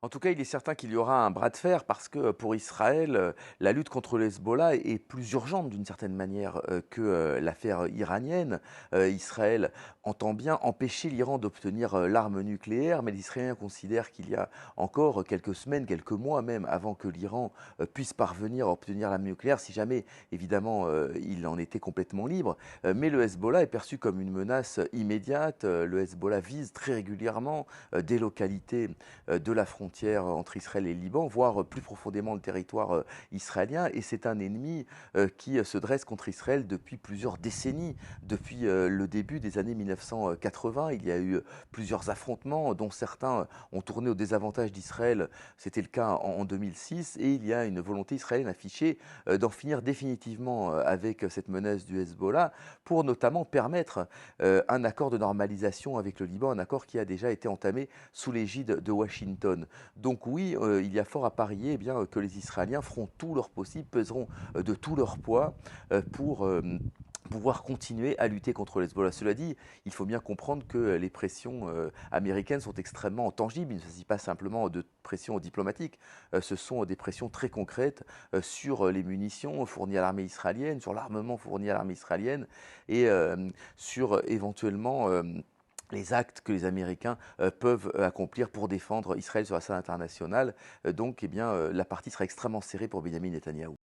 En tout cas, il est certain qu'il y aura un bras de fer parce que pour Israël, la lutte contre le Hezbollah est plus urgente d'une certaine manière que l'affaire iranienne. Israël entend bien empêcher l'Iran d'obtenir l'arme nucléaire, mais les Israéliens considèrent qu'il y a encore quelques semaines, quelques mois même, avant que l'Iran puisse parvenir à obtenir l'arme nucléaire, si jamais évidemment il en était complètement libre. Mais le Hezbollah est perçu comme une menace immédiate. Le Hezbollah vise très régulièrement des localités de la frontière entre Israël et le Liban, voire plus profondément le territoire israélien. Et c'est un ennemi qui se dresse contre Israël depuis plusieurs décennies. Depuis le début des années 1980, il y a eu plusieurs affrontements, dont certains ont tourné au désavantage d'Israël. C'était le cas en 2006. Et il y a une volonté israélienne affichée d'en finir définitivement avec cette menace du Hezbollah pour notamment permettre un accord de normalisation avec le Liban, un accord qui a déjà été entamé sous l'égide de Washington. Donc oui, il y a fort à parier eh bien, que les Israéliens feront tout leur possible, peseront de tout leur poids pour pouvoir continuer à lutter contre le Hezbollah. Cela dit, il faut bien comprendre que les pressions américaines sont extrêmement tangibles. Il ne s'agit pas simplement de pressions diplomatiques, ce sont des pressions très concrètes sur les munitions fournies à l'armée israélienne, sur l'armement fourni à l'armée israélienne et sur éventuellement les actes que les Américains peuvent accomplir pour défendre Israël sur la scène internationale. Donc, eh bien, la partie sera extrêmement serrée pour Benjamin Netanyahou.